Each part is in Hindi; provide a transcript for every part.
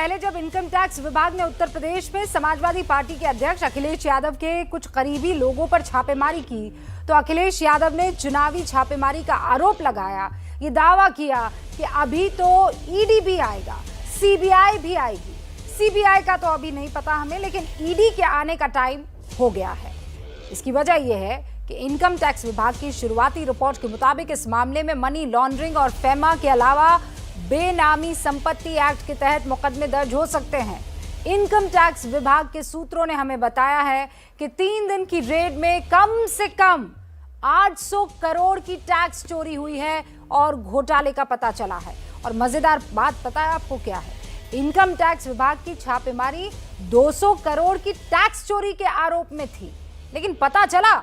पहले जब इनकम टैक्स विभाग ने उत्तर प्रदेश में समाजवादी पार्टी के अध्यक्ष अखिलेश यादव के कुछ करीबी लोगों पर छापेमारी की, तो अखिलेश यादव ने चुनावी छापेमारी का आरोप लगाया। ये दावा किया कि अभी तो ईडी भी आएगा, सीबीआई भी आएगी। सीबीआई का तो अभी नहीं पता हमें, लेकिन ईडी के आने का टाइम हो गया है। इसकी वजह यह है कि इनकम टैक्स विभाग की शुरुआती रिपोर्ट के मुताबिक इस मामले में मनी लॉन्ड्रिंग और फेमा के अलावा बेनामी संपत्ति एक्ट के तहत मुकदमे दर्ज हो सकते हैं। इनकम टैक्स विभाग के सूत्रों ने हमें बताया है कि 3 दिन की रेड में कम से कम 800 करोड़ की टैक्स चोरी हुई है और घोटाले का पता चला है। और मजेदार बात पता है आपको क्या है? इनकम टैक्स विभाग की छापेमारी 200 करोड़ की टैक्स चोरी के आरोप में थी, लेकिन पता चला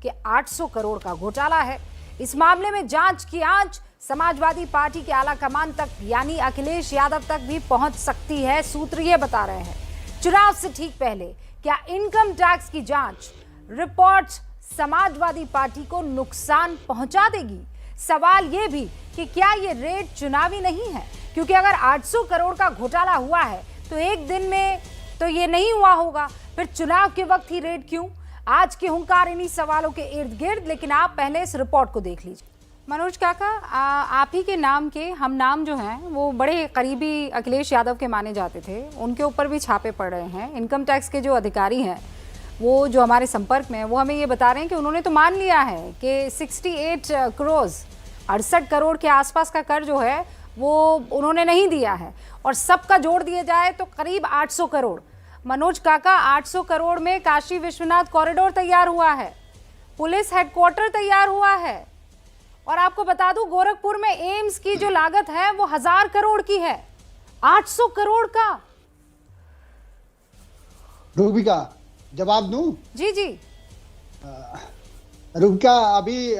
कि 800 करोड़ का घोटाला है। इस मामले में जांच की आंच समाजवादी पार्टी के आला कमान तक यानी अखिलेश यादव तक भी पहुंच सकती है। सूत्र ये बता रहे हैं चुनाव से ठीक पहले क्या इनकम टैक्स की जांच रिपोर्ट समाजवादी पार्टी को नुकसान पहुंचा देगी? सवाल ये भी कि क्या ये रेड चुनावी नहीं है, क्योंकि अगर 800 करोड़ का घोटाला हुआ है तो एक दिन में तो ये नहीं हुआ होगा, फिर चुनाव के वक्त ही रेड क्यों? आज के हुंकार इन्हीं सवालों के इर्द गिर्द, लेकिन आप पहले इस रिपोर्ट को देख लीजिए। मनोज काका, आप ही के नाम के हम नाम जो हैं वो बड़े करीबी अखिलेश यादव के माने जाते थे, उनके ऊपर भी छापे पड़ रहे हैं। इनकम टैक्स के जो अधिकारी हैं वो जो हमारे संपर्क में हैं वो हमें ये बता रहे हैं कि उन्होंने तो मान लिया है कि 68 करोड़ 68 करोड़ के आसपास का कर जो है वो उन्होंने नहीं दिया है, और सबका जोड़ दिया जाए तो करीब 800 करोड़। मनोज काका, 800 करोड़ में काशी विश्वनाथ कॉरिडोर तैयार हुआ है, पुलिस हेडक्वार्टर तैयार हुआ है, और आपको बता दूं गोरखपुर में एम्स की जो लागत है वो 1000 करोड़ की है। 800 करोड़ का। रूबिका, जवाब दूं? जी जी। रूबिका, अभी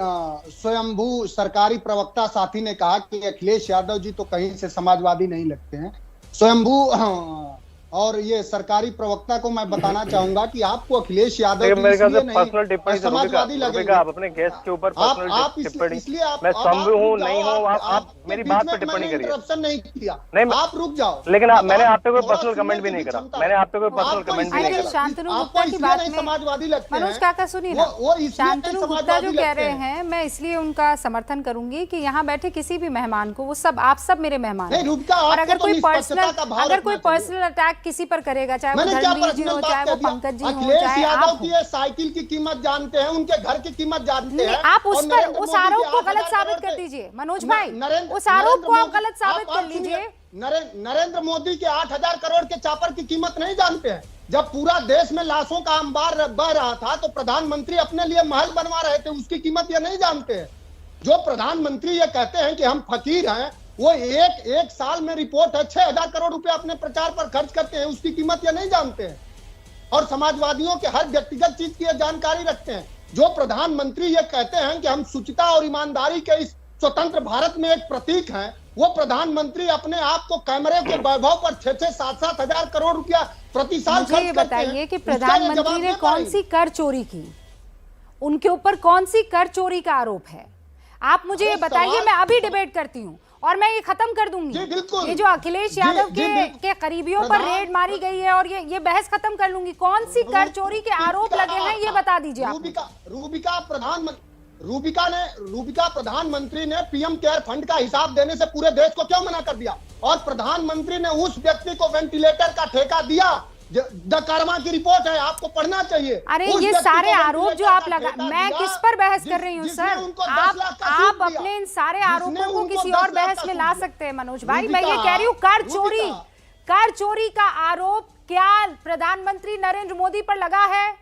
स्वयंभू सरकारी प्रवक्ता साथी ने कहा कि अखिलेश यादव जी तो कहीं से समाजवादी नहीं लगते हैं। स्वयंभू और ये सरकारी प्रवक्ता को मैं बताना चाहूंगा कि आपको अखिलेश यादव जी इसलिए नहीं समाजवादी लगेगा। आप अपने गेस्ट के ऊपर पर्सनल टिप्पणी, इसलिए आप मैं संभव हूँ नहीं हूँ, आप मेरी बात पर टिप्पणी करिए। इंटरप्शन नहीं किया, नहीं आप रुक जाओ। लेकिन मैंने आप पे कोई पर्सनल कमेंट भी नहीं करा, मैंने आप पे कोई पर्सनल कमेंट भी नहीं करा। शांतनु गुप्ता की बात में समाजवादी लगते हैं। मनोज काका सुनिए ना, शांतनु गुप्ता जो कह रहे हैं मैं इसलिए उनका समर्थन करूंगी कि यहाँ बैठे किसी भी मेहमान को, वो सब आप सब मेरे मेहमान हैं, और अगर कोई पर्सनल अटैक किसी पर करेगा, चाहे वो धर्मवीर जी हो, चाहे वो पंकज जी हो, चाहे आप हो, साइकिल की कीमत जानते हैं, उनके घर की कीमत जानते हैं। आप उस आरोप को गलत साबित कर दीजिए मनोज भाई, उस आरोप को आप गलत साबित कर लीजिए। नरेंद्र मोदी के 8000 करोड़ के चापर की कीमत नहीं जानते हैं? जब पूरा देश में लाशों का अंबार बह रहा था तो प्रधानमंत्री अपने लिए महल बनवा रहे थे, उसकी कीमत ये नहीं जानते हैं? जो प्रधानमंत्री ये कहते हैं कि हम फकीर हैं, वो एक साल में रिपोर्ट है 6000 करोड़ रुपए अपने प्रचार पर खर्च करते हैं, उसकी कीमत ये नहीं जानते हैं। और समाजवादियों के हर व्यक्तिगत चीज की जानकारी रखते हैं। जो प्रधानमंत्री ये कहते हैं कि हम शुचिता और ईमानदारी के इस स्वतंत्र भारत में एक प्रतीक हैं, वो प्रधानमंत्री अपने आप को कैमरे के वैभव पर 6-6, 7-7 हजार करोड़ रुपया प्रति साल खर्च करते हैं। बताइए कि प्रधानमंत्री ने कौन सी कर चोरी की, उनके ऊपर कौन सी कर चोरी का आरोप है? आप मुझे ये बताइए, मैं अभी डिबेट करती हूँ और मैं ये खत्म कर दूंगी। ये जो अखिलेश यादव के करीबियों पर रेड मारी गई है और ये बहस खत्म कर लूंगी। कौन सी कर चोरी के आरोप लगे हैं ये बता दीजिए आप। रूबिका प्रधानमंत्री ने पीएम केयर फंड का हिसाब देने से पूरे देश को क्यों मना कर दिया? और प्रधानमंत्री ने उस व्यक्ति को वेंटिलेटर का ठेका दिया। द कर्मा की रिपोर्ट है, आपको पढ़ना चाहिए। अरे ये सारे आरोप जो आप लगा, मैं किस पर बहस कर रही हूँ सर? आप अपने इन सारे आरोपों को किसी और बहस में ला सकते हैं मनोज भाई। मैं ये कह रही हूँ कर चोरी का आरोप क्या प्रधानमंत्री नरेंद्र मोदी पर लगा है?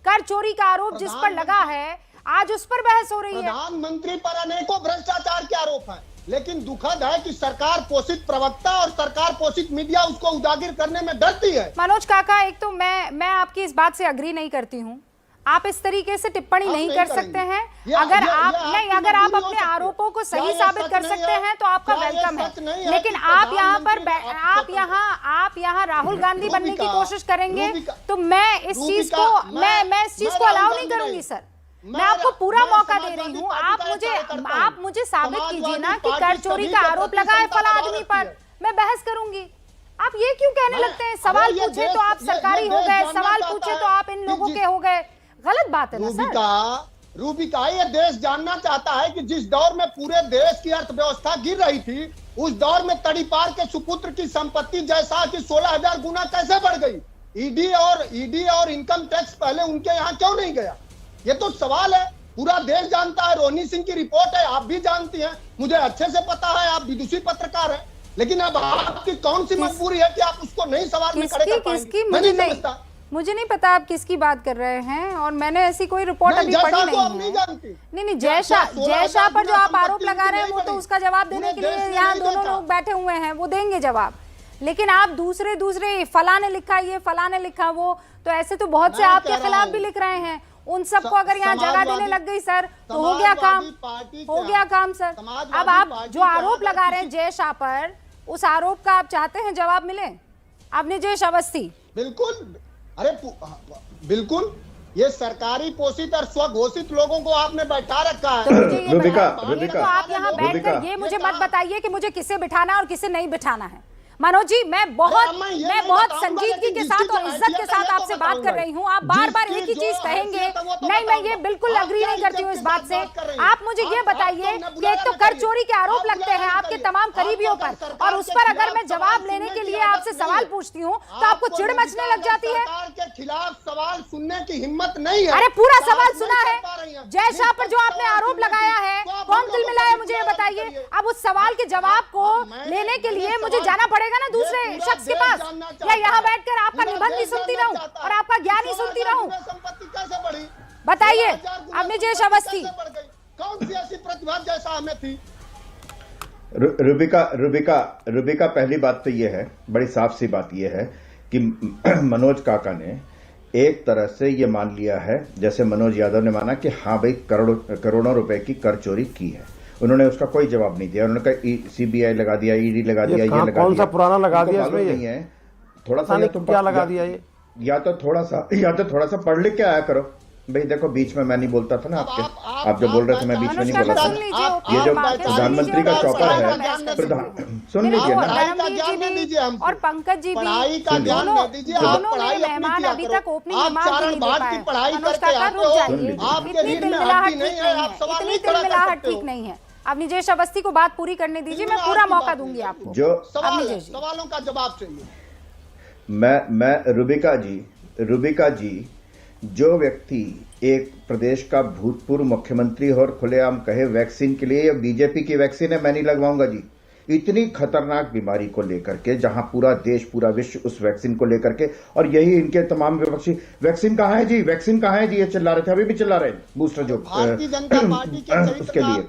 कर चोरी का आरोप जिस पर लगा है आज उस पर बहस हो रही है। प्रधानमंत्री पर अनेकों भ्रष्टाचार के आरोप है, लेकिन दुखद है कि सरकार पोषित प्रवक्ता और सरकार पोषित मीडिया उसको उजागर करने में डरती है। मनोज काका, एक तो मैं आपकी इस बात से अग्री नहीं करती हूँ। आप इस तरीके से टिप्पणी नहीं कर सकते हैं। अगर आप अपने आरोपों को सही साबित कर सकते हैं तो आपका वेलकम है, लेकिन आप यहाँ राहुल गांधी बनने की कोशिश करेंगे तो मैं इस चीज को अलाउ नहीं करूंगी सर। मैं आपको पूरा मौका दे रही हूँ, आप मुझे साबित कीजिए ना कि कर चोरी का आरोप लगा है फला आदमी पर, मैं बहस करूंगी। आप ये क्यों कहने लगते हैं सवाल अरे ये पूछे देश- तो आप ये सरकारी हो देश गए, जानना सवाल चाहता पूछे है तो आप इन कि लोगों के हो गए। गलत बात है ना सर। रूबिका ये देश जानना चाहता है कि जिस दौर में पूरे देश की अर्थव्यवस्था गिर रही थी, उस दौर में तड़ीपार के सुपुत्र की संपत्ति जैसा कि 16,000 गुना कैसे बढ़ गई। ईडी और इनकम टैक्स पहले उनके यहाँ क्यों नहीं गया? ये तो सवाल है, पूरा देश जानता है। रोहिणी सिंह की रिपोर्ट है, आप भी जानती हैं, मुझे अच्छे से पता है, आप विदुषी पत्रकार हैं। लेकिन अब आपकी कौन सी मजबूरी है कि आप उसको नहीं सवाल में खड़े कर पाएंगे? मैं नहीं समझता। मुझे नहीं पता आप किसकी बात कर रहे हैं, और मैंने ऐसी कोई रिपोर्ट अभी पढ़ी नहीं है। नहीं, जयशाह पर जो आप आरोप लगा रहे हैं वो तो उसका जवाब देने के लिए यहाँ दोनों लोग बैठे हुए हैं, वो देंगे जवाब। लेकिन आप दूसरे फला ने लिखा ये, फला ने लिखा वो, तो ऐसे तो बहुत से आपके खिलाफ भी लिख रहे हैं। उन सबको अगर यहाँ जगह देने लग गई सर तो हो गया काम सर। अब आप जो आरोप लगा रहे हैं जयशाह पर, उस आरोप का आप चाहते हैं जवाब मिले? आपने जयश अवस्थी बिल्कुल, अरे बिल्कुल, ये सरकारी पोषित और स्वघोषित लोगों को आपने बैठा रखा है। तो मुझे ये रुबिका, बताइए, तो आप यहाँ बैठकर ये मुझे मत बताइए कि मुझे किसे बिठाना और किसे नहीं बिठाना है। मनोज जी, मैं बहुत संजीदगी के साथ और इज्जत के साथ आपसे बात कर रही हूँ। आप बार बार एक ही चीज कहेंगे। नहीं, मैं ये बिल्कुल अग्री नहीं करती हूँ इस बात से। आप मुझे ये बताइए कि एक तो कर चोरी के आरोप लगते हैं आपके तमाम करीबियों पर, और उस पर अगर मैं जवाब लेने के लिए आपसे सवाल पूछती हूँ तो आपको चिढ़ मचने लग जाती है। सरकार के खिलाफ सवाल सुनने की हिम्मत नहीं है। अरे पूरा सवाल सुना है। जयशाह पर जो आपने आरोप लगाया है, कौन दिल मिलाया, मुझे ये बताइए। अब उस सवाल के जवाब को लेने के लिए मुझे जाना पड़ेगा ना दूसरे शख्स के पास, या यहाँ बैठकर आपका निबंध ही सुनती रहूं और आपका ज्ञान ही सुनती रहूं? संपत्ति कैसे बढ़ी बताइए। आपने जयश अवस्थी, कौन सी ऐसी प्रतिभा जयशाह में थी? रुबिका, पहली बात तो यह है, बड़ी साफ सी बात यह है कि मनोज काका ने एक तरह से यह मान लिया है, जैसे मनोज यादव ने माना कि हाँ भाई करोड़ों रुपए की कर चोरी की है। उन्होंने उसका कोई जवाब नहीं दिया। उन्होंने कहा सीबीआई लगा दिया, ईडी लगा दिया, ये लगा दिया। कौन सा पुराना लगा दिया इसमें? नहीं है, थोड़ा सा तुम क्या लगा दिया ये? या तो थोड़ा सा पढ़ लिख के आया करो भाई। देखो बीच में मैं नहीं बोलता था ना आपके, आप जो बोल रहे थे मैं बीच में नहीं बोला था। ये जो प्रधानमंत्री का चौपर है, सुन लीजिए ना, और पंकज जी भी दोनों मेहमान अभी तक ओपनिंग रिमार्क नहीं दे पाए। मनोज काका रुक जाइए, इतनी तिलमिलाहट ठीक नहीं है। अब जयश अवस्थी को बात पूरी करने दीजिए, मैं पूरा मौका दूंगी आपको। जो सवालों का जवाब चाहिए। मैं रुबिका जी, जो व्यक्ति एक प्रदेश का भूतपूर्व मुख्यमंत्री और खुलेआम कहे वैक्सीन के लिए ये बीजेपी की वैक्सीन है, मैं नहीं लगवाऊंगा जी। इतनी खतरनाक बीमारी को लेकर के, जहां पूरा देश पूरा विश्व उस वैक्सीन को लेकर के, और यही इनके तमाम विपक्षी, वैक्सीन कहाँ है जी, वैक्सीन कहाँ है जी, ये चिल्ला रहे थे, अभी भी चिल्ला रहे हैं बूस्टर जो भारतीय जनता पार्टी के उसके लिए।